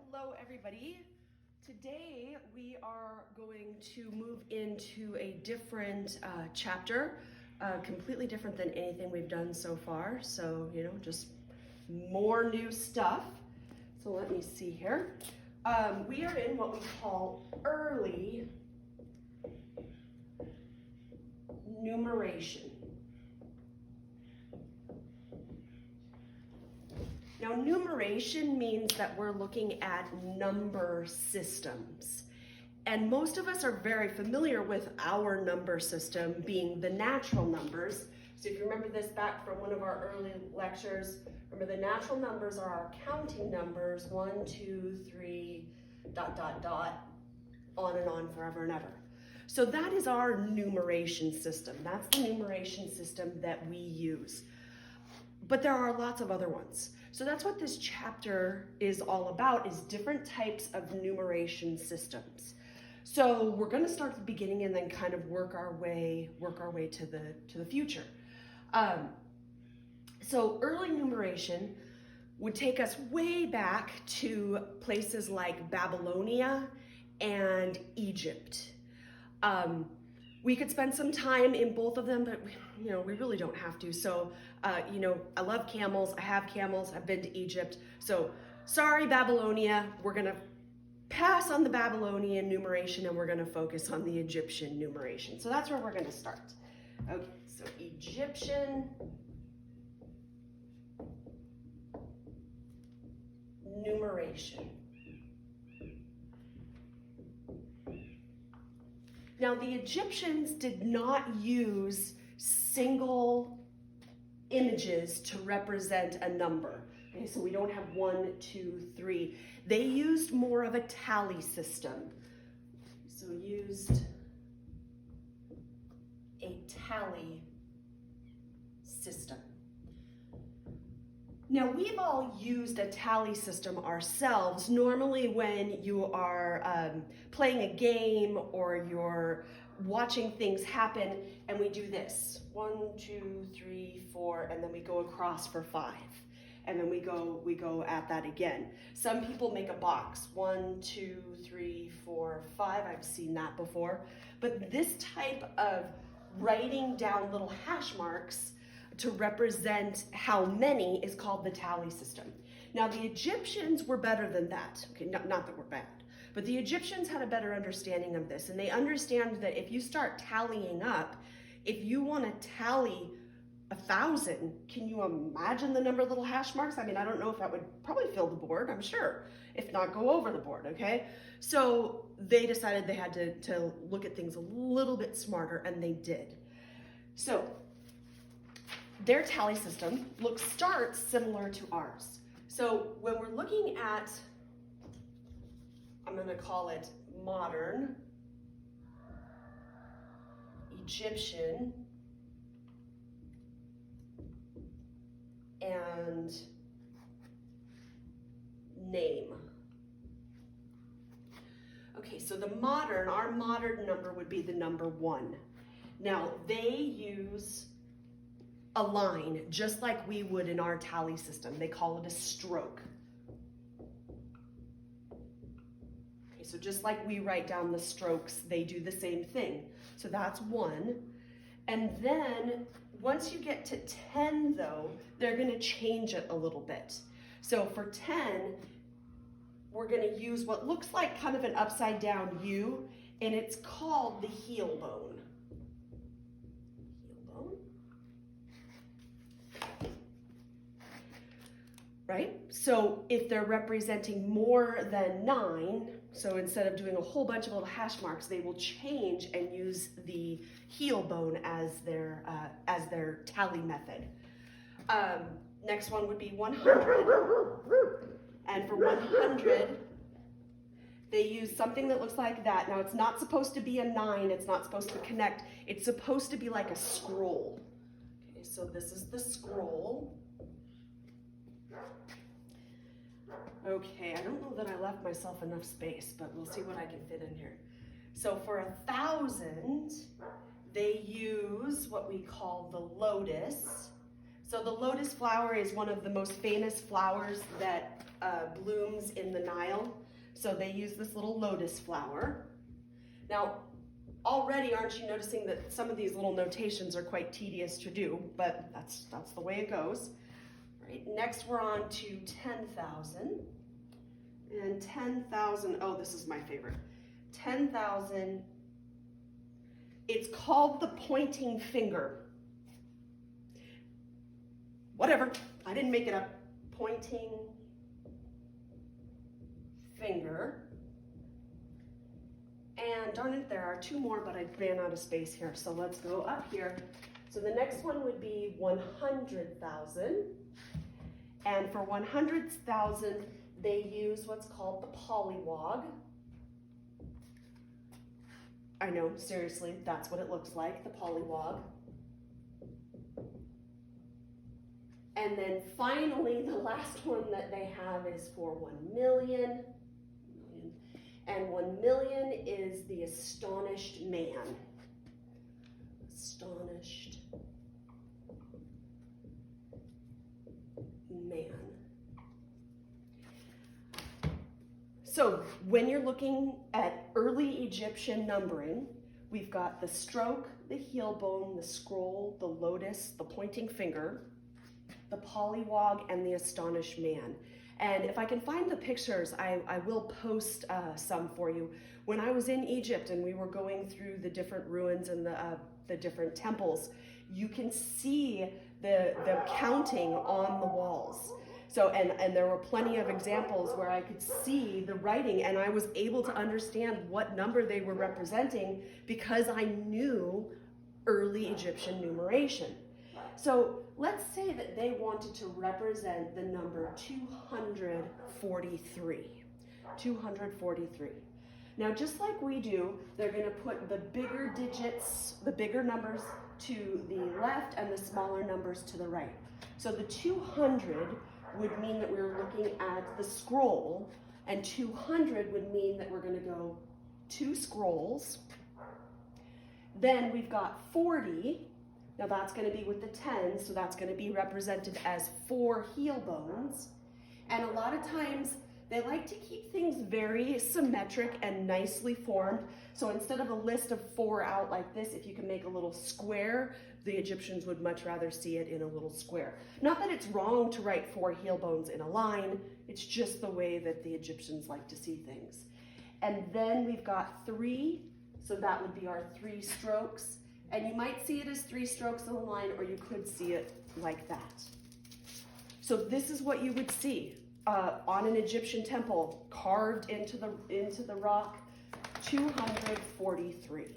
Hello everybody. Today we are going to move into a different chapter, completely different than anything we've done so far. So, just more new stuff. So let me see here. We are in what we call early numeration. Now, numeration means that we're looking at number systems. And most of us are very familiar with our number system being the natural numbers. So if you remember this back from one of our early lectures, remember the natural numbers are our counting numbers, 1, 2, 3, ... on and on forever and ever. So that is our numeration system. That's the numeration system that we use. But there are lots of other ones. So that's what this chapter is all about, is different types of numeration systems. So we're going to start at the beginning and then kind of work our way to the future. So early numeration would take us way back to places like Babylonia and Egypt. We could spend some time in both of them, but we really don't have to. So, I love camels. I have camels. I've been to Egypt. So, sorry, Babylonia. We're going to pass on the Babylonian numeration and we're going to focus on the Egyptian numeration. So that's where we're going to start. Okay, so Egyptian numeration. Now, the Egyptians did not use single images to represent a number. Okay, so we don't have 1, 2, 3. They used more of a tally system. So used a tally system. Now, we've all used a tally system ourselves, normally when you are playing a game or you're watching things happen, and we do this. 1, 2, 3, 4, and then we go across for 5. And then we go at that again. Some people make a box, 1, 2, 3, 4, 5. I've seen that before. But this type of writing down little hash marks to represent how many is called the tally system. Now, the Egyptians were better than that. Okay, not that we're bad, but the Egyptians had a better understanding of this, and they understand that if you start tallying up, if you want to tally 1,000, can you imagine the number of little hash marks? I mean, I don't know if that would probably fill the board, I'm sure, if not go over the board, okay? So they decided they had to look at things a little bit smarter, and they did. So their tally system starts similar to ours. So when we're looking at, I'm going to call it modern Egyptian and name. Okay, so our modern number would be the number 1. Now, they use a line, just like we would in our tally system. They call it a stroke. Okay, so just like we write down the strokes, they do the same thing. So that's 1. And then once you get to 10, though, they're going to change it a little bit. So for 10, we're going to use what looks like kind of an upside down U, and it's called the heel bone. Right? So if they're representing more than 9, so instead of doing a whole bunch of little hash marks, they will change and use the heel bone as their tally method. Next one would be 100. And for 100, they use something that looks like that. Now, it's not supposed to be a 9. It's not supposed to connect. It's supposed to be like a scroll. Okay, so this is the scroll. Okay, I don't know that I left myself enough space, but we'll see what I can fit in here. So for 1,000, they use what we call the lotus. So the lotus flower is one of the most famous flowers that blooms in the Nile. So they use this little lotus flower. Now, already aren't you noticing that some of these little notations are quite tedious to do, but that's the way it goes. Right, next we're on to 10,000. And 10,000, oh, this is my favorite. 10,000, it's called the pointing finger. Whatever, I didn't make it up. Pointing finger. And darn it, there are two more, but I ran out of space here. So let's go up here. So the next one would be 100,000. And for 100,000, they use what's called the pollywog. I know, seriously, that's what it looks like, the pollywog. And then finally, the last one that they have is for 1 million. And 1 million is the astonished man. Astonished man. So when you're looking at early Egyptian numbering, we've got the stroke, the heel bone, the scroll, the lotus, the pointing finger, the pollywog, and the astonished man. And if I can find the pictures, I will post some for you. When I was in Egypt and we were going through the different ruins and the different temples, you can see the counting on the walls. So, and there were plenty of examples where I could see the writing and I was able to understand what number they were representing because I knew early Egyptian numeration. So let's say that they wanted to represent the number 243. 243. Now, just like we do, they're going to put the bigger digits, the bigger numbers to the left and the smaller numbers to the right. So the 200 would mean that we were looking at the scroll, and 200 would mean that we're going to go 2 scrolls. Then we've got 40. Now that's going to be with the 10, so that's going to be represented as 4 heel bones. And a lot of times they like to keep things very symmetric and nicely formed. So instead of a list of 4 out like this, if you can make a little square, the Egyptians would much rather see it in a little square. Not that it's wrong to write 4 heel bones in a line, it's just the way that the Egyptians like to see things. And then we've got 3, so that would be our 3 strokes. And you might see it as 3 strokes in a line, or you could see it like that. So this is what you would see on an Egyptian temple, carved into the rock, 243.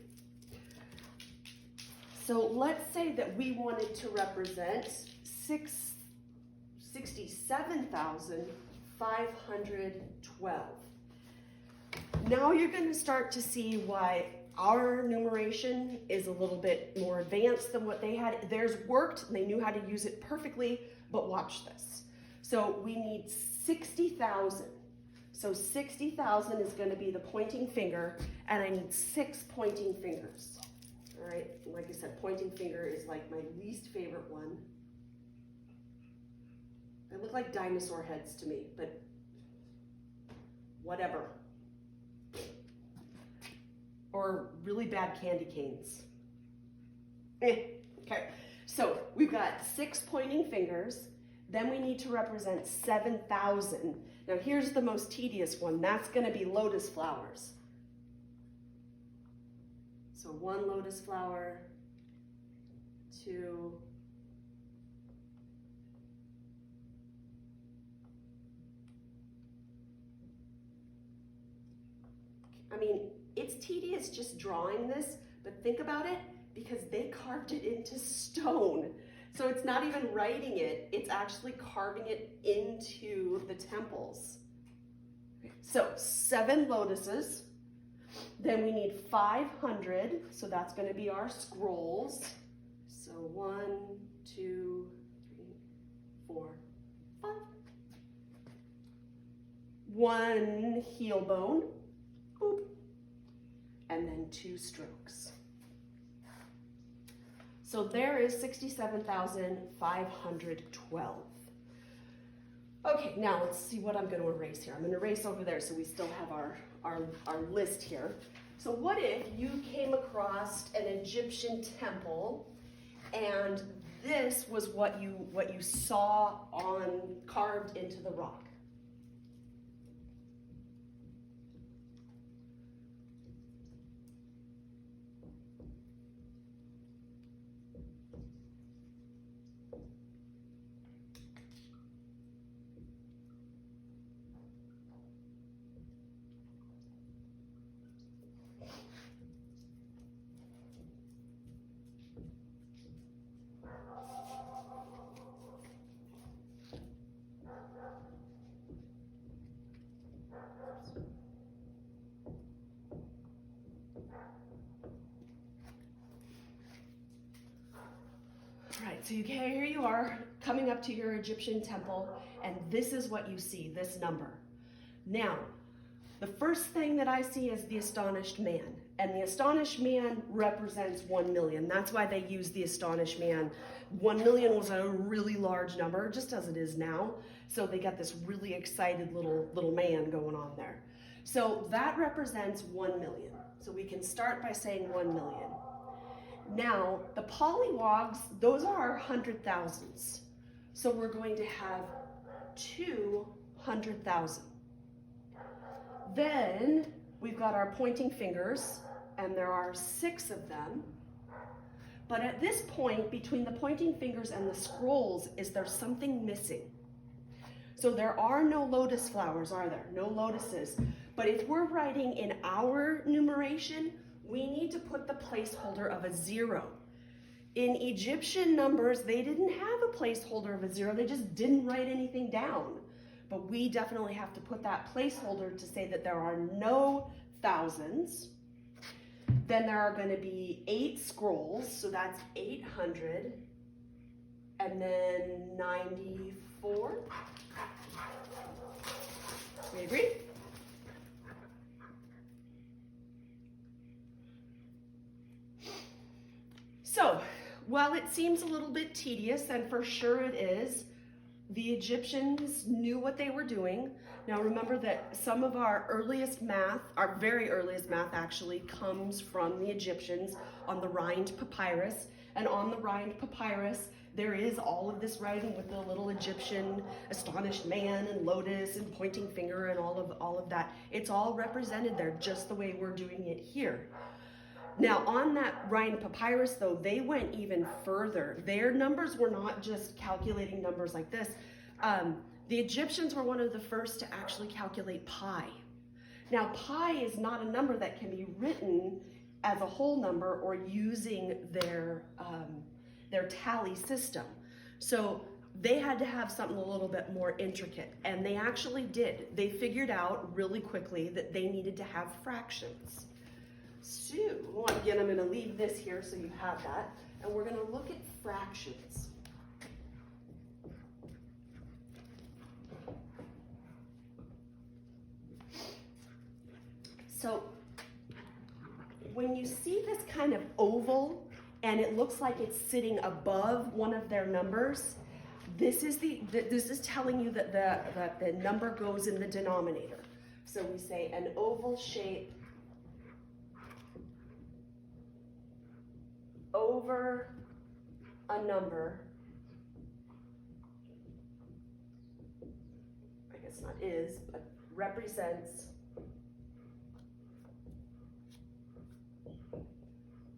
So let's say that we wanted to represent 67,512. Now you're going to start to see why our numeration is a little bit more advanced than what they had. Theirs worked, they knew how to use it perfectly, but watch this. So we need 60,000. So 60,000 is going to be the pointing finger, and I need 6 pointing fingers. All right, like I said, pointing finger is like my least favorite one. They look like dinosaur heads to me, but whatever. Or really bad candy canes. Okay, so we've got 6 pointing fingers. Then we need to represent 7,000. Now here's the most tedious one. That's going to be lotus flowers. So 1 lotus flower, 2, I mean, it's tedious just drawing this, but think about it, because they carved it into stone. So it's not even writing it, it's actually carving it into the temples. So 7 lotuses. Then we need 500, so that's going to be our scrolls. So 1, 2, 3, 4, 5. 1 heel bone. Boop. And then 2 strokes. So there is 67,512. Okay, now let's see what I'm going to erase here. I'm going to erase over there so we still have our list here. So what if you came across an Egyptian temple and this was what you saw carved into the rock? Right, so here you are coming up to your Egyptian temple, and this is what you see, this number. Now, the first thing that I see is the astonished man, and the astonished man represents 1 million. That's why they use the astonished man. 1 million was a really large number, just as it is now. So they got this really excited little man going on there. So that represents 1 million. So we can start by saying 1 million. Now, the pollywogs, those are our 100,000s. So we're going to have 200,000. Then we've got our pointing fingers, and there are 6 of them. But at this point, between the pointing fingers and the scrolls, is there something missing? So there are no lotus flowers, are there? No lotuses. But if we're writing in our numeration, we need to put the placeholder of a 0. In Egyptian numbers, they didn't have a placeholder of a 0. They just didn't write anything down. But we definitely have to put that placeholder to say that there are no thousands. Then there are going to be 8 scrolls, so that's 800. And then 94. We agree? So, while it seems a little bit tedious, and for sure it is, the Egyptians knew what they were doing. Now remember that some of our earliest math, our very earliest math actually, comes from the Egyptians on the Rind papyrus. And on the Rind papyrus, there is all of this writing with the little Egyptian astonished man and lotus and pointing finger and all of that. It's all represented there just the way we're doing it here. Now, on that Rind papyrus, though, they went even further. Their numbers were not just calculating numbers like this. The Egyptians were one of the first to actually calculate pi. Now, pi is not a number that can be written as a whole number or using their tally system. So they had to have something a little bit more intricate, and they actually did. They figured out really quickly that they needed to have fractions. So, again, I'm going to leave this here so you have that, and we're going to look at fractions. So, when you see this kind of oval, and it looks like it's sitting above one of their numbers, this is telling you that the number goes in the denominator. So we say an oval shape over a number, I guess not is, but represents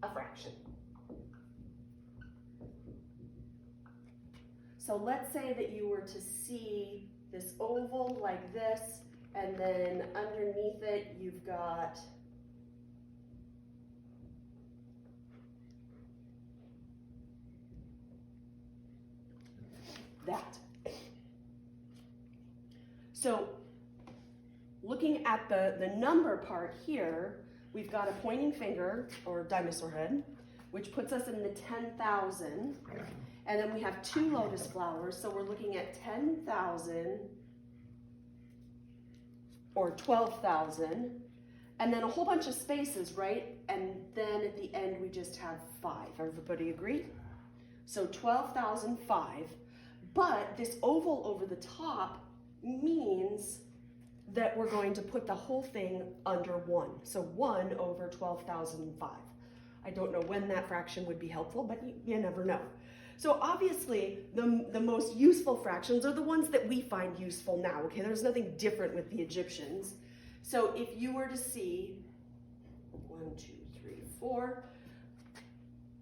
a fraction. So let's say that you were to see this oval like this, and then underneath it you've got that. So looking at the number part here, we've got a pointing finger, or dinosaur head, which puts us in the 10,000. And then we have 2 lotus flowers, so we're looking at 10,000 or 12,000. And then a whole bunch of spaces, right? And then at the end we just have 5. Everybody agree? So 12,005, but this oval over the top means that we're going to put the whole thing under 1. So 1 over 12,005. I don't know when that fraction would be helpful, but you never know. So obviously, the most useful fractions are the ones that we find useful now, okay? There's nothing different with the Egyptians. So if you were to see 1, 2, 3, 4,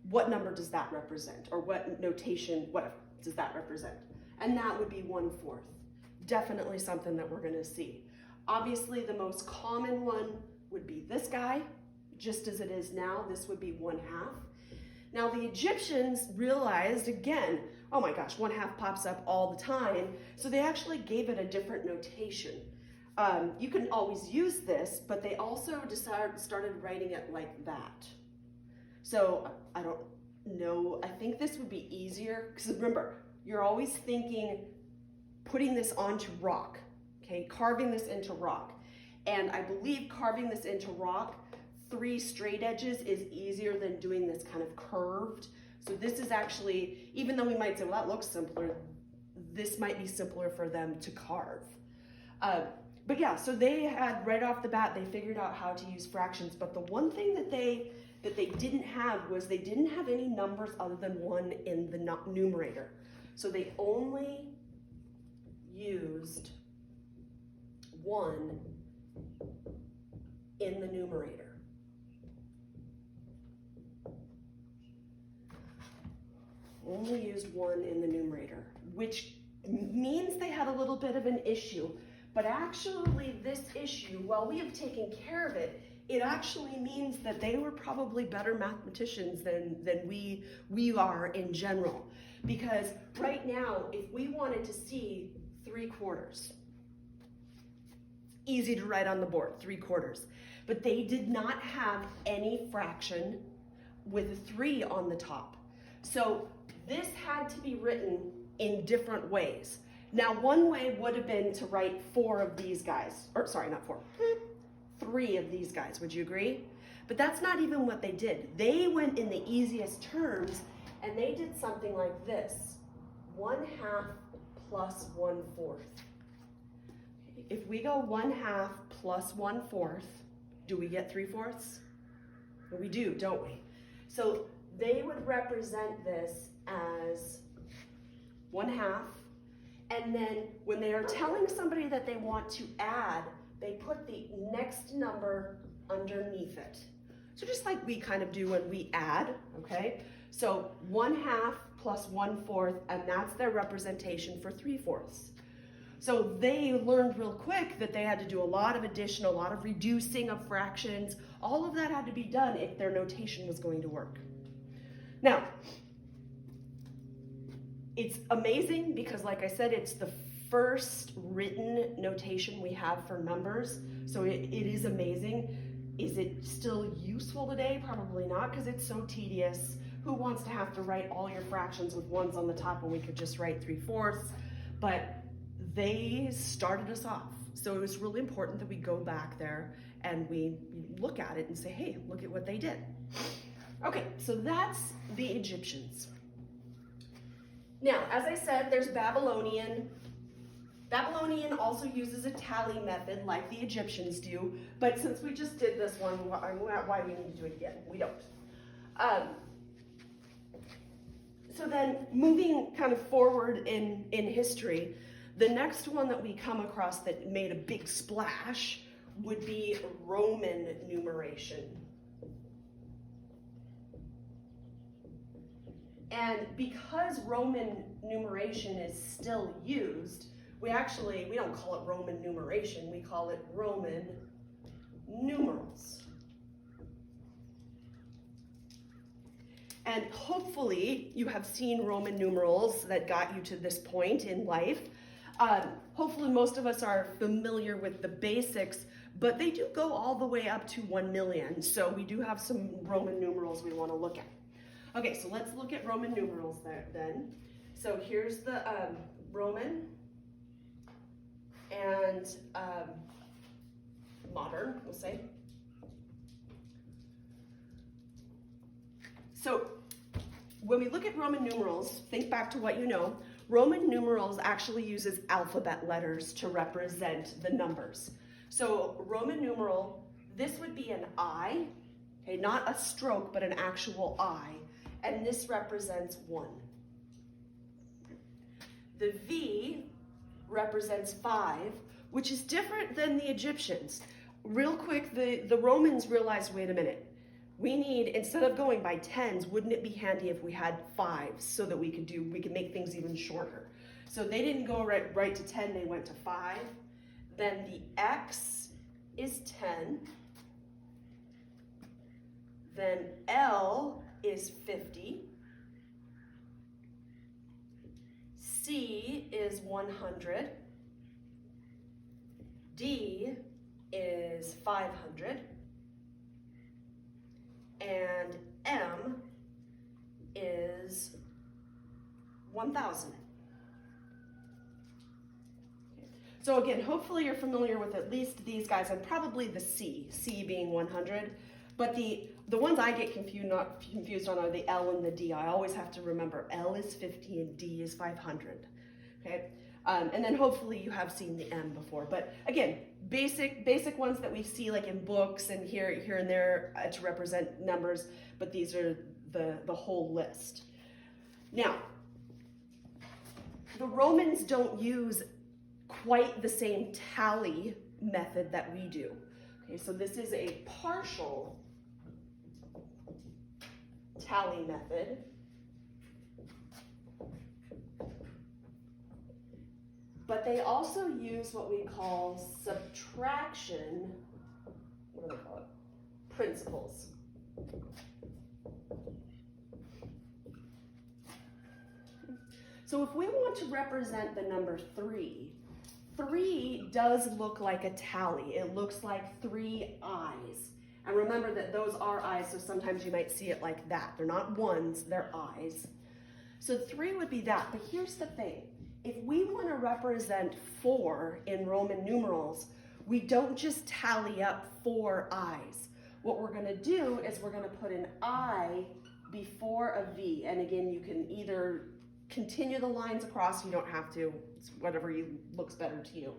what number does that represent? Or what notation, whatever, does that represent? And that would be 1/4. Definitely something that we're gonna see. Obviously, the most common one would be this guy, just as it is now. This would be 1/2. Now the Egyptians realized, again, oh my gosh, 1/2 pops up all the time, so they actually gave it a different notation. You can always use this, but they also started writing it like that. So I don't know, I think this would be easier, because remember, you're always thinking putting this onto rock, okay, carving this into rock. And I believe carving this into rock, 3 straight edges is easier than doing this kind of curved. So this is actually, even though we might say, well, that looks simpler, this might be simpler for them to carve. But yeah, so they had, right off the bat, they figured out how to use fractions. But the one thing that they didn't have was they didn't have any numbers other than 1 in the numerator. So they only used 1 in the numerator. Only used 1 in the numerator, which means they had a little bit of an issue. But actually this issue, while we have taken care of it, it actually means that they were probably better mathematicians than we are in general. Because right now, if we wanted to see 3/4, easy to write on the board, 3/4. But they did not have any fraction with a 3 on the top. So this had to be written in different ways. Now, one way would have been to write 4 of these guys, or sorry, not 4, 3 of these guys, would you agree? But that's not even what they did. They went in the easiest terms, and they did something like this, 1/2 plus 1/4. If we go 1/2 plus 1/4, do we get 3/4? We do, don't we? So they would represent this as 1/2, and then when they are telling somebody that they want to add, they put the next number underneath it. So just like we kind of do when we add, okay? So 1/2 plus 1/4, and that's their representation for 3/4. So they learned real quick that they had to do a lot of addition, a lot of reducing of fractions. All of that had to be done if their notation was going to work. Now, it's amazing because, like I said, it's the first written notation we have for numbers. So it is amazing. Is it still useful today? Probably not, because it's so tedious. Who wants to have to write all your fractions with 1s on the top when we could just write 3/4? But they started us off. So it was really important that we go back there and we look at it and say, hey, look at what they did. Okay, so that's the Egyptians. Now, as I said, there's Babylonian. Babylonian also uses a tally method like the Egyptians do, but since we just did this one, why we need to do it again? We don't. So then, moving kind of forward in history, the next one that we come across that made a big splash would be Roman numeration. And because Roman numeration is still used, we don't call it Roman numeration, we call it Roman numerals. And hopefully you have seen Roman numerals that got you to this point in life. Hopefully most of us are familiar with the basics, but they do go all the way up to 1 million. So we do have some Roman numerals we want to look at. Okay, so let's look at Roman numerals there then. So here's the Roman and modern, we'll say. So when we look at Roman numerals, think back to what you know. Roman numerals actually uses alphabet letters to represent the numbers. So Roman numeral, this would be an I, okay, not a stroke, but an actual I, and this represents 1. The V represents 5, which is different than the Egyptians. Real quick, the Romans realized, wait a minute, we need, instead of going by 10s, wouldn't it be handy if we had 5s so that we could make things even shorter? So they didn't go right to 10, they went to 5. Then the X is 10. Then L is 50. C is 100. D is 500. And M is 1,000. So again, hopefully you're familiar with at least these guys, and probably the C being 100. But the ones I get confused on are the L and the D. I always have to remember L is 50 and D is 500. Okay, and then hopefully you have seen the M before. But again, basic ones that we see like in books and here and there to represent numbers. But these are the whole list. Now, the Romans don't use quite the same tally method that we do. Okay, so this is a partial tally method. But they also use what we call subtraction, what do they call it? Principles. So if we want to represent the number 3, 3 does look like a tally. It looks like 3 eyes. And remember that those are eyes, so sometimes you might see it like that. They're not ones, they're eyes. So 3 would be that, but here's the thing. If we want to represent 4 in Roman numerals, we don't just tally up 4 eyes. What we're going to do is we're going to put an I before a V. And again, you can either continue the lines across, you don't have to, it's whatever looks better to you.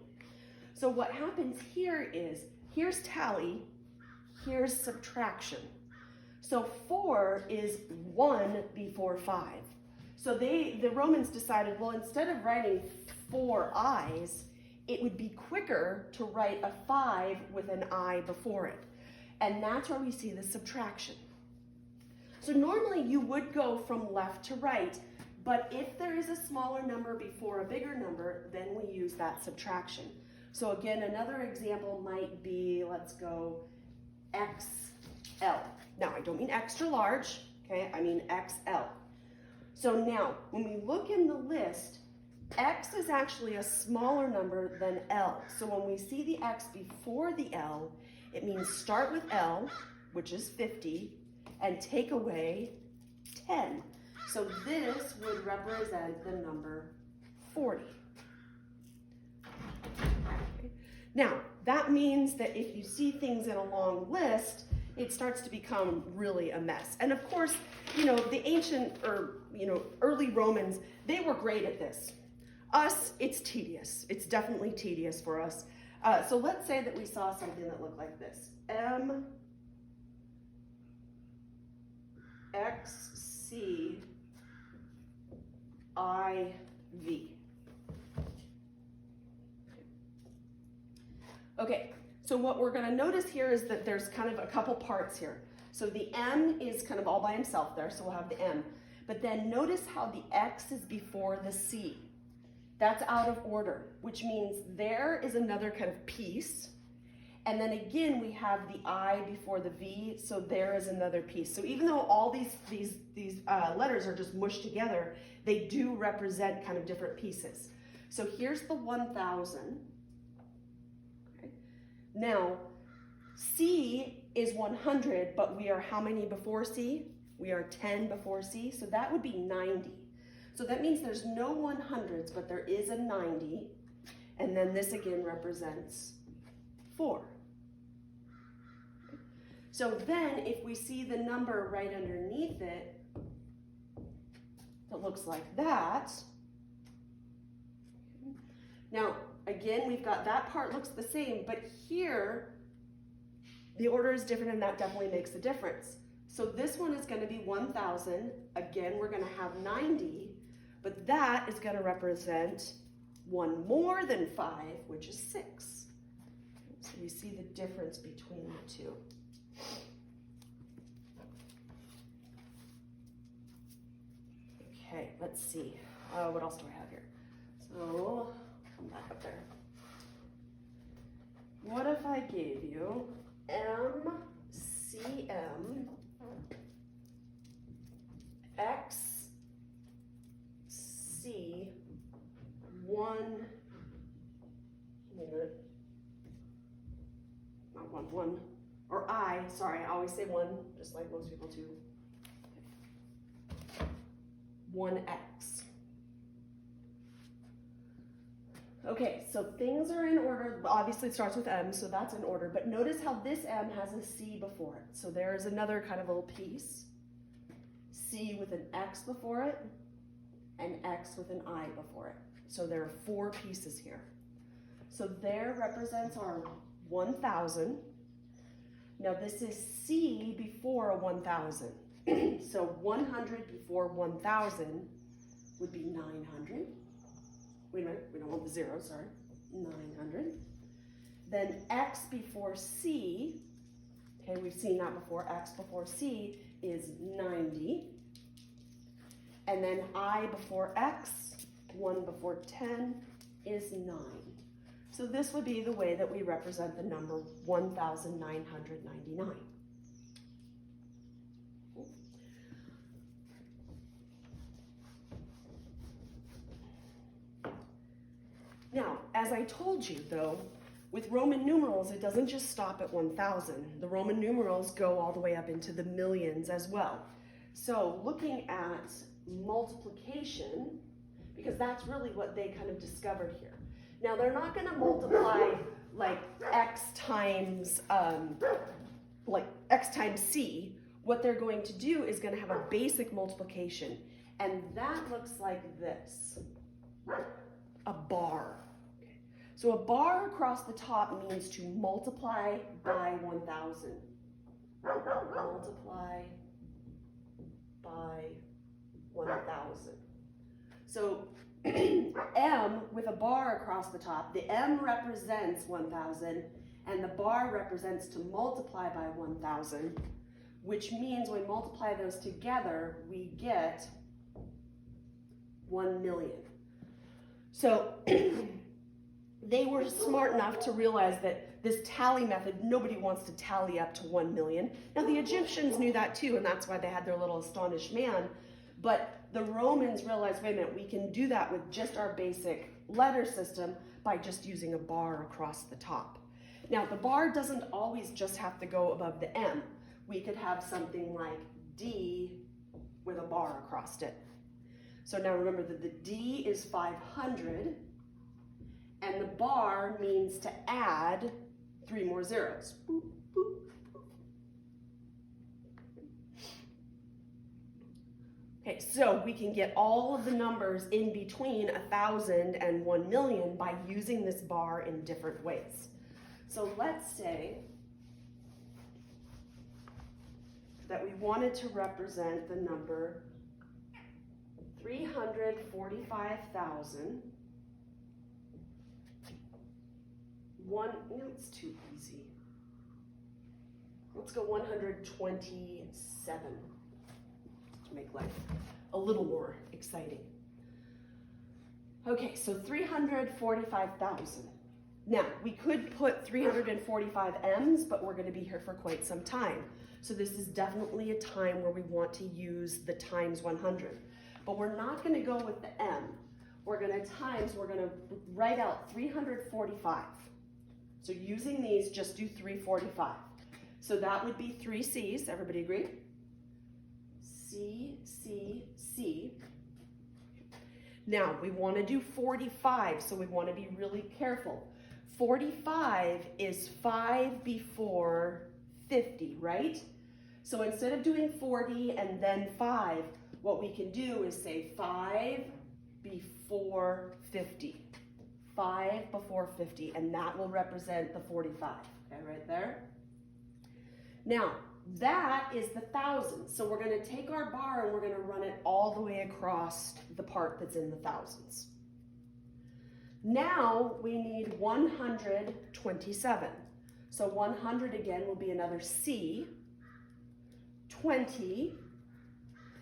So what happens here is, here's tally, here's subtraction. So 4 is 1 before 5. So the Romans decided, well, instead of writing 4 I's, it would be quicker to write a 5 with an I before it. And that's where we see the subtraction. So normally you would go from left to right, but if there is a smaller number before a bigger number, then we use that subtraction. So again, another example might be, let's go XL. Now, I don't mean extra large, okay? I mean XL. So now, when we look in the list, X is actually a smaller number than L. So when we see the X before the L, it means start with L, which is 50, and take away 10. So this would represent the number 40. Okay. Now, that means that if you see things in a long list, it starts to become really a mess. And of course, the ancient or, early Romans, they were great at this. Us, it's tedious. It's definitely tedious for us. So let's say that we saw something that looked like this. M, X, C, I, V. Okay, so what we're going to notice here is that there's kind of a couple parts here. So the M is kind of all by himself there, so we'll have the M. But then notice how the X is before the C. That's out of order, which means there is another kind of piece. And then again, we have the I before the V, so there is another piece. So even though all these letters are just mushed together, they do represent kind of different pieces. So here's the 1,000. Okay. Now, C is 100, but we are how many before C? We are 10 before C, so that would be 90. So that means there's no 100s, but there is a 90. And then this again represents 4. So then if we see the number right underneath it, that looks like that. Now, again, we've got that part looks the same, but here, the order is different, and that definitely makes a difference. So this one is going to be 1,000. Again, we're going to have 90, but that is going to represent one more than 5, which is 6. So you see the difference between the two. Okay, let's see. What else do I have here? So, come back up there. What if I gave you MCM XC1, not 1, or I, sorry, I always say 1, just like most people do. 1x. Okay, so things are in order. Obviously it starts with M, so that's in order, but notice how this M has a C before it. So there's another kind of little piece. C with an X before it, and X with an I before it. So there are 4 pieces here. So there represents our 1,000. Now this is C before a 1,000. So 100 before 1,000 would be 900. Wait a minute, we don't want the 0, sorry. 900. Then X before C, okay, we've seen that before. X before C is 90. And then I before X, 1 before 10 is 9. So this would be the way that we represent the number 1,999. Now, as I told you though, with Roman numerals, it doesn't just stop at 1,000. The Roman numerals go all the way up into the millions as well. So looking at multiplication, because that's really what they kind of discovered here. Now they're not going to multiply like x times c. What they're going to do is going to have a basic multiplication, and that looks like this, a bar. Okay. So a bar across the top means to multiply by 1,000. Multiply by 1,000. So M with a bar across the top, the M represents 1,000 and the bar represents to multiply by 1,000, which means when we multiply those together, we get 1 million. So they were smart enough to realize that this tally method, nobody wants to tally up to 1 million. Now the Egyptians knew that too, and that's why they had their little astonished man. But the Romans realized, wait a minute, we can do that with just our basic letter system by just using a bar across the top. Now the bar doesn't always just have to go above the M. We could have something like D with a bar across it. So now remember that the D is 500, and the bar means to add 3 more zeros. Boop, boop. Okay, so we can get all of the numbers in between 1,000 and 1 million by using this bar in different ways. So let's say that we wanted to represent the number 345,000. It's too easy. Let's go 127 to make life a little more exciting. Okay, so 345,000. Now, we could put 345 M's, but we're going to be here for quite some time. So this is definitely a time where we want to use the times 100. But we're not going to go with the M. We're going to write out 345. So using these, just do 345. So that would be 3 C's. Everybody agree? C, C, C. Now, we want to do 45, so we want to be really careful. 45 is 5 before 50, right? So instead of doing 40 and then 5, what we can do is say 5 before 50. 5 before 50, and that will represent the 45, okay, right there. Now, that is the thousands. So we're going to take our bar and we're going to run it all the way across the part that's in the thousands. Now we need 127. So 100 again will be another C. 20.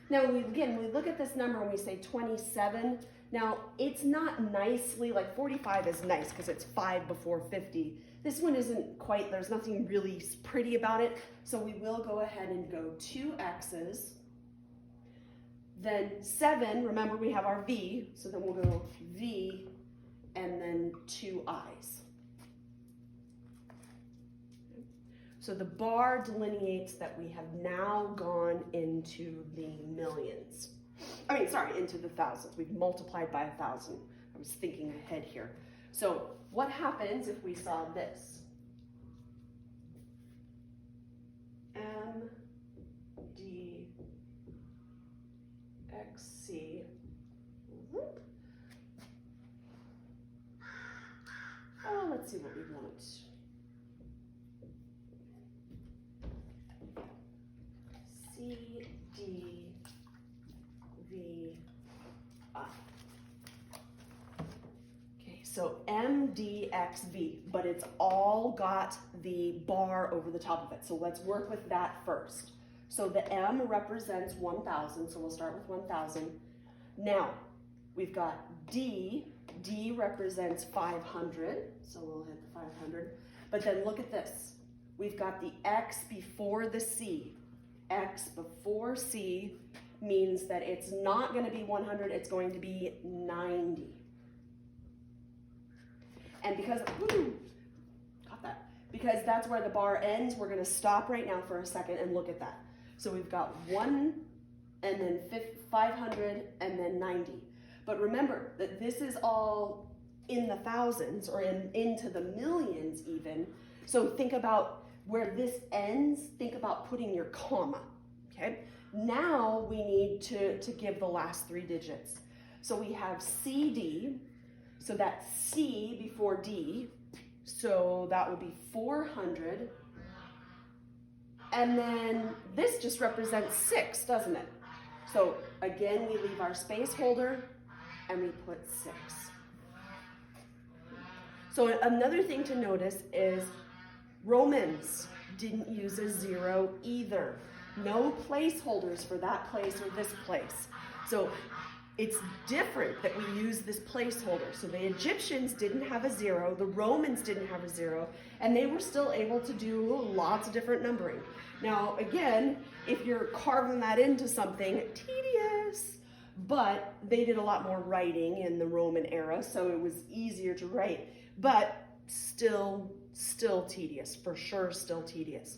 Now we look at this number and we say 27. Now it's not nicely, like 45 is nice because it's 5 before 50. This one isn't quite, there's nothing really pretty about it. So we will go ahead and go 2 X's. Then 7, remember we have our V, so then we'll go V and then 2 I's. So the bar delineates that we have now gone into the millions. Into the thousands. We've multiplied by 1,000. I was thinking ahead here. So what happens if we saw this? M, D, X, C. Oh, let's see what we want. C, D, V, I. Okay, so M, D, X, V, but it's all got the bar over the top of it. So let's work with that first. So the M represents 1,000, so we'll start with 1,000. Now, we've got D. D represents 500, so we'll hit the 500. But then look at this. We've got the X before the C. X before C means that it's not going to be 100, it's going to be 90. And because, because that's where the bar ends, we're going to stop right now for a second and look at that. So we've got 1 and then 500 and then 90. But remember that this is all in the thousands or into the millions even. So think about where this ends, think about putting your comma, okay? Now we need to give the last 3 digits. So we have CD, so that's C before D, so that would be 400. And then this just represents 6, doesn't it? So again, we leave our space holder and we put 6. So another thing to notice is Romans didn't use a 0 either. No placeholders for that place or this place. So it's different that we use this placeholder. So the Egyptians didn't have a 0, the Romans didn't have a 0, and they were still able to do lots of different numbering. Now, again, if you're carving that into something, tedious, but they did a lot more writing in the Roman era, so it was easier to write, but still tedious, for sure, still tedious.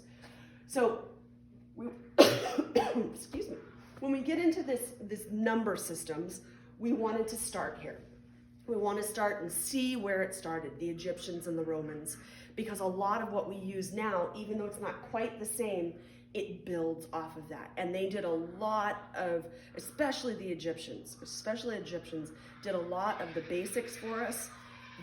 So, excuse me, when we get into this number systems, we wanted to start here. We want to start and see where it started, the Egyptians and the Romans, because a lot of what we use now, even though it's not quite the same, it builds off of that. And they did a lot of, especially the Egyptians, did a lot of the basics for us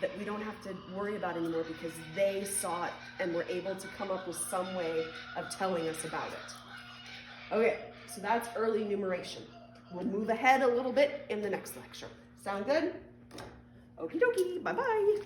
that we don't have to worry about anymore because they saw it and were able to come up with some way of telling us about it. Okay, so that's early numeration. We'll move ahead a little bit in the next lecture. Sound good? Okie dokie, bye-bye.